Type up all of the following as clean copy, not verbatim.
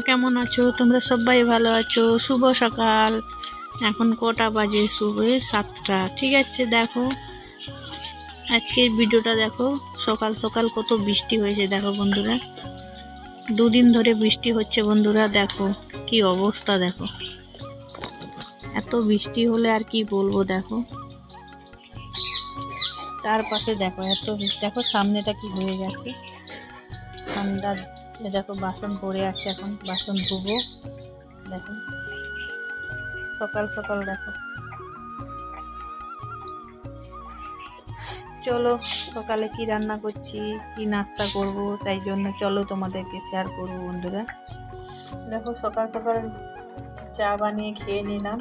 কেমন আছো? তোমরা সবাই ভালো আছো? শুভ সকাল। এখন কটা বাজে? শুভ 7টা। ঠিক আছে, দেখো আজকের ভিডিওটা দেখো। সকাল সকাল কত বৃষ্টি হয়েছে দেখো বন্ধুরা, দুদিন ধরে বৃষ্টি হচ্ছে বন্ধুরা। দেখো কি অবস্থা, দেখো এত বৃষ্টি হলে আর কি বলবো। দেখো চারপাশে দেখো এত বৃষ্টি। দেখো সামনেটা কি হয়ে গেছে, ঠান্ডা। দেখো বাসন পড়ে আছে, এখন বাসন ধুবো। দেখো সকাল সকাল দেখো। চলো সকালে কি রান্না করছি, কি নাস্তা করব, তাই জন্য চলো তোমাদেরকে শেয়ার করবো বন্ধুরা। দেখো সকাল সকাল চা বানিয়ে খেয়ে নিলাম।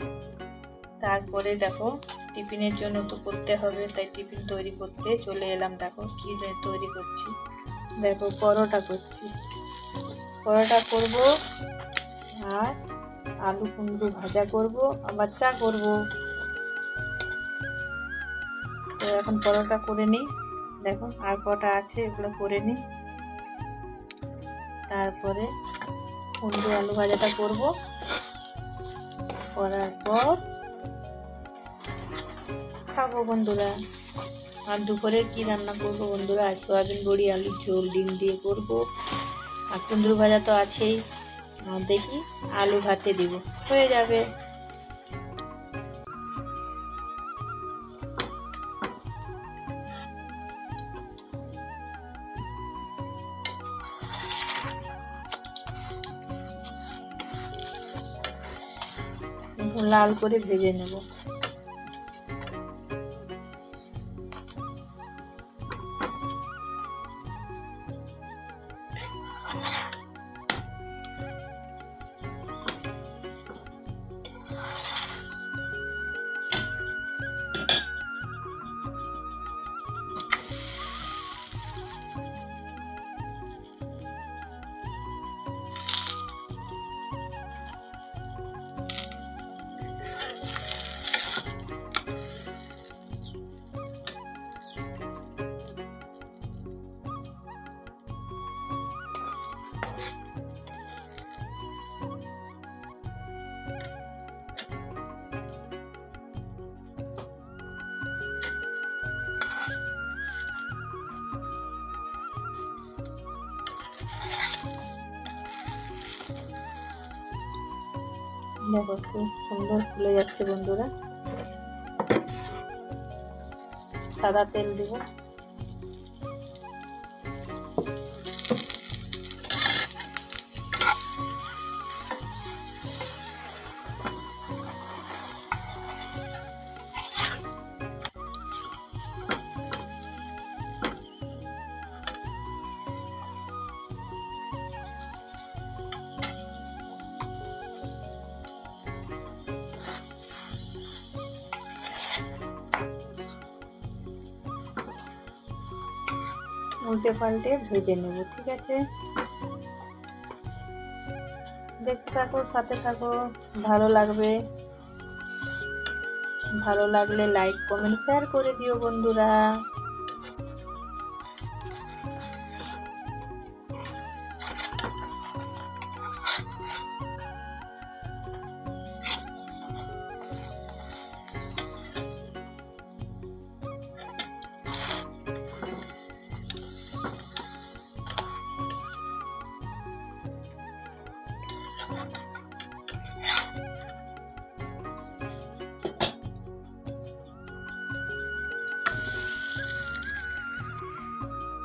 তারপরে দেখো টিফিনের জন্য তো করতে হবে, তাই টিফিন তৈরি করতে চলে এলাম। দেখো কি তৈরি করছি, দেখো পরোটা করছি। পরোটা করব আর আলু কুমড়ো ভাজা করব, আবার চা করব। তো এখন পরোটা করে নিই। দেখো আর কটা আছে, এগুলো করে নিই। তারপরে কুমড়ো আলু ভাজাটা করব, করার পর খাবো বন্ধুরা। আর দুপুরে কি রান্না করব বন্ধুরা, আর সয়াবিন বড়ি আলুর ঝোল ডিম দিয়ে করব। আর কুমড়ো ভাজা তো আছেই, দেখি আলু ভাতে দিব, হয়ে যাবে। লাল করে ভেজে নেব। দেখো খুব সুন্দর ফুলে যাচ্ছে বন্ধুরা। সাদা তেল দিব। উল্টে পাল্টে ভেজে নেব, ঠিক আছে। দেখতে থাকো, সাথে থাকো, ভালো লাগবে। ভালো লাগলে লাইক কমেন্ট শেয়ার করে দিও বন্ধুরা।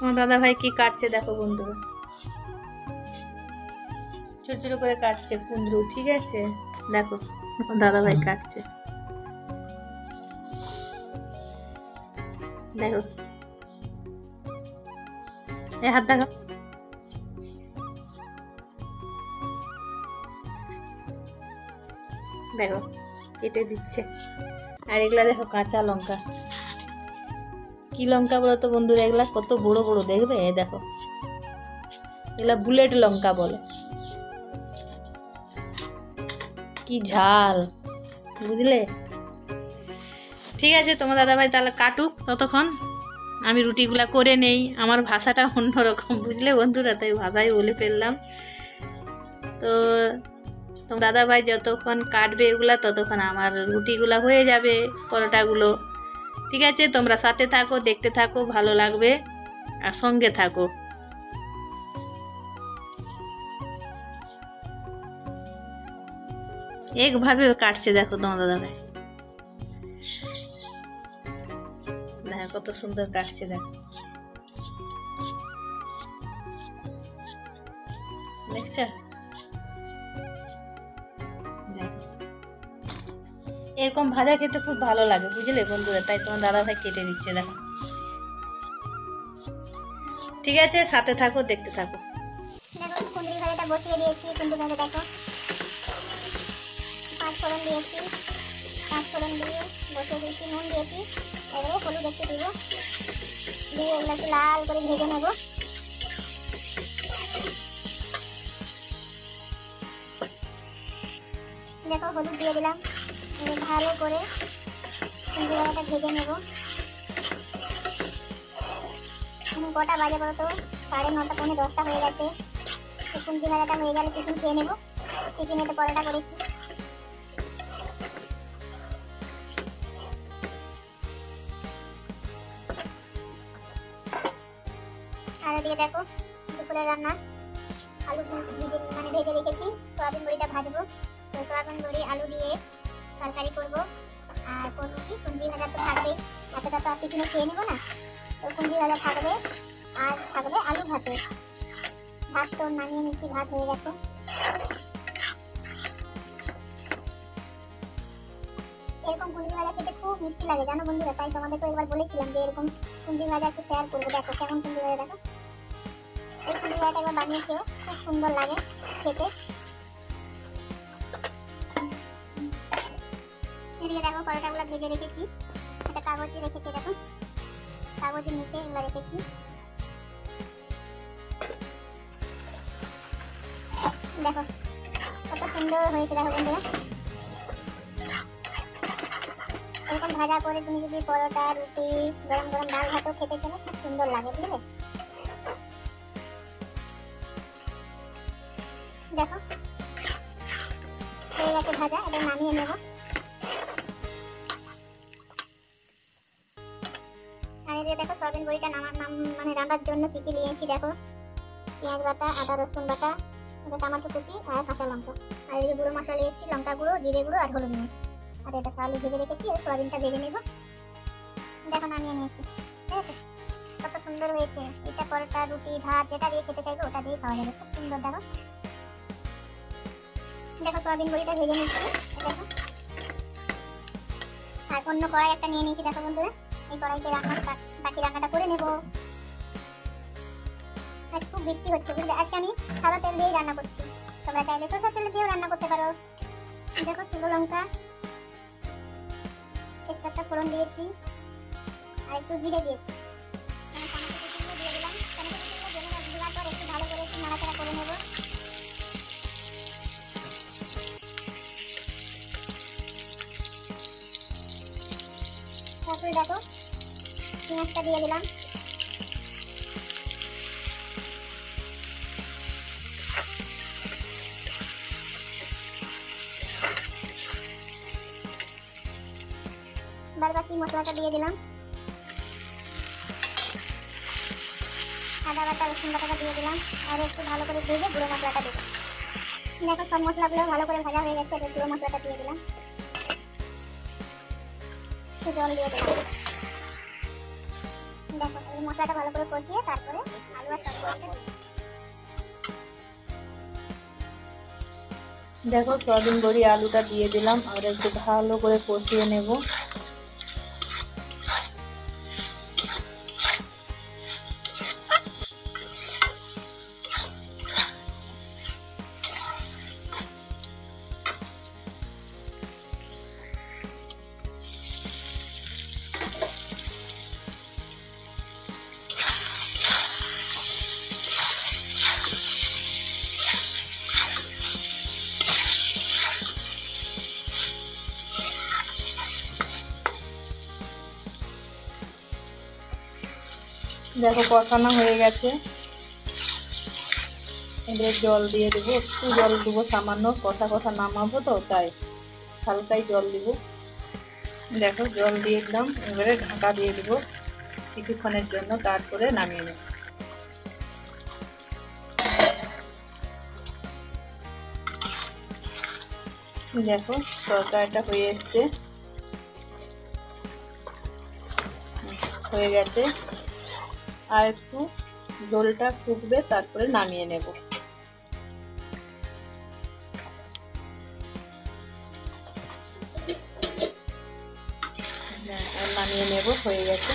আমার দাদা ভাই কি কাটছে দেখো বন্ধুরা, ছোট ছোট করে কাটছে কুমড়ো, ঠিক আছে। দেখো দাদা ভাই কাটছে, দেখো এই হাত দেখো। দেখো কেটে দিচ্ছে। আর এগুলা দেখো কাঁচা লঙ্কা, কি লঙ্কা বলো তো বন্ধুরা, এগুলা কত বড় বড় দেখবে। দেখো এগুলা বুলেট লঙ্কা বলে। কি ঝাল, বুঝলে। ঠিক আছে, তোমার দাদাভাই তাহলে কাটুক, ততক্ষণ আমি রুটিগুলা করে নেই। আমার ভাষাটা অন্যরকম, বুঝলে বন্ধুরা, তাই ভাষাই বলে ফেললাম। তো তোমার দাদা ভাই যতক্ষণ কাটবে এগুলা ততক্ষণ আমার রুটিগুলা হয়ে যাবে, পরোটাগুলো। ঠিক আছে, তোমরা সাথে থাকো, দেখতে থাকো, ভালো লাগবে, আর সঙ্গে থাকো। একভাবে কাটছে দেখো তোমার দাদা ভাই, দেখো কত সুন্দর কাটছে, দেখো দেখছো? এরকম ভাজা খেতে খুব ভালো লাগে, বুঝলে বন্ধুরা, তাই তোমার দাদা ভাই কেটে দিচ্ছে, দেখো। ঠিক আছে, সাথে থাকো, দেখতে থাকো। দেখো কুঁদরি ভাজাটা বসিয়ে দিয়েছি। কুঁদরি ভাজা দেখো, 5 ফোড়ন দিয়েছি, 5 ফোড়ন দিয়ে বসিয়ে দিয়েছি, নুন দিয়েছি, এবারে হলুদ একটু দিব, দিয়ে এগুলো একটু লাল করে ভেজে নেব। দেখো হলুদ দিয়ে দিলাম, ভালো করে কুঁদরি ভাজাটা ভেজে নেব। কটা বাজে বলো তো? 9:30 পৌনে 10টা হয়ে গেছে। কুঁদরি ভাজাটা হয়ে গেলে টিফিন খেয়ে নেবো। টিফিনে তো পরোটা করেছি। আর এদিকে দেখো দুপুরের রান্না, আলু ভেজে রেখেছি, সয়াবিন বড়িটা ভাজবো। তো সয়াবিন বড়ি আলু দিয়ে তরকারি করবো। আর করবো কি, কুঁদরি ভাজা তো থাকবেই, এতটা তো আর টিফিনে খেয়ে নেবো না। তো কুঁদরি ভাজা থাকবে, আর থাকবে আলু ভাতে। ভাত তো নামিয়ে নিচ্ছি, ভাত হয়ে গেছে। এরকম কুঁদরি ভাজা খেতে খুব মিষ্টি লাগে জানো বন্ধুরা, তাই তোমাদেরকে একবার বলেছিলাম যে এরকম কুঁদরি ভাজা একটু শেয়ার করবো। দেখো কেমন কুঁদরি ভাজা, দেখো এই কুঁদরি ভাজাটা একবার বানিয়েছেও, খুব সুন্দর লাগে খেতে। এদিকে দেখো পরোটাগুলো ভেজে রেখেছি, একটা কাগজে রেখেছি, দেখো কাগজের নিচে এগুলো রেখেছি। দেখো কত সুন্দর হয়েছে, দেখো বন্ধুরা। এরকম ভাজা করে তুমি যদি পরোটা, রুটি, গরম গরম ডাল ভাতও খেতে চাও, খুব সুন্দর লাগে, বুঝলে। দেখো হয়ে গেছে ভাজা, এটা নামিয়ে নেব। আর এই যে দেখো সয়াবিন বড়িটা মানে রান্নার জন্য কি কি নিয়েছি দেখো, পেঁয়াজ বাটা, আদা রসুন বাটা, টমেটো কুচি আর কাঁচা লঙ্কা। আর এই যে গুঁড়ো মশলা নিয়েছি, লঙ্কা গুঁড়ো, জিরে গুঁড়ো আর হলুদ গুঁড়ো। আর এটা আলু ভেজে রেখেছি, আর সয়াবিনটা ভেজে নেব। দেখো নামিয়ে নিয়েছি, ঠিক আছে। কত সুন্দর হয়েছে, এটা পরোটা, রুটি, ভাত যেটা দিয়ে খেতে চাইবে ওটা দিয়ে খাওয়া যাবে, খুব সুন্দর। দেখো দেখো সয়াবিন বড়িটা ভেজে নিচ্ছি, দেখো। আর অন্য কড়াই একটা নিয়ে নিয়েছি, দেখো বন্ধুরা। এই কড়াইতে বাকি রান্নাটা করে নেব। আজ খুব বৃষ্টি হচ্ছে, বুঝলে। আজকে আমি সাদা তেল দিয়েই রান্না করছি, তোমরা চাইলে সরষের তেল দিয়েও রান্না করতে পারো। দেখো শুকনো লঙ্কা, তেজপাতা ফোড়ন দিয়েছি, আর একটু জিরে দিয়েছি, দিয়ে দিলাম। দেওয়ার পর একটু ভালো করে একটু নাড়াচাড়া করে নেব। তারপরে দেখো পেঁয়াজটা দিয়ে দিলাম। বাকি মশলাটা দিয়ে দিলাম, আদা বাটা, রসুন বাটাটা দিয়ে দিলাম, আর একটু ভালো করে ভেজে গুঁড়ো মশলাটা দেবো। দেখো সব মশলাগুলো ভালো করে ভাজা হয়ে গেছে, এবার গুঁড়ো মশলাটা দিয়ে দিলাম, একটু জল দিয়ে দিলাম। দেখো এই মশলাটা ভালো করে কষিয়ে তারপরে আলু আর তরকারিটা দিই। দেখো সয়াবিন বড়ি আলুটা দিয়ে দিলাম, আর একটু ভালো করে কষিয়ে নেব। দেখো কষানো হয়ে গেছে, এবারে জল দিয়ে দেবো, একটু জল দেবো সামান্য, কষা কষা নামাবো তো তাই হালকাই জল দিব। দেখো জল দিয়ে দিলাম, এবারে ঢাকা দিয়ে দেবো কিছুক্ষণের জন্য, তারপরে নামিয়ে নেব। দেখো তরকারিটা হয়ে এসছে, হয়ে গেছে। আর একটু ঝোলটা ফুটবে, তারপরে নামিয়ে নেব। নামিয়ে নেব, হয়ে গেছে।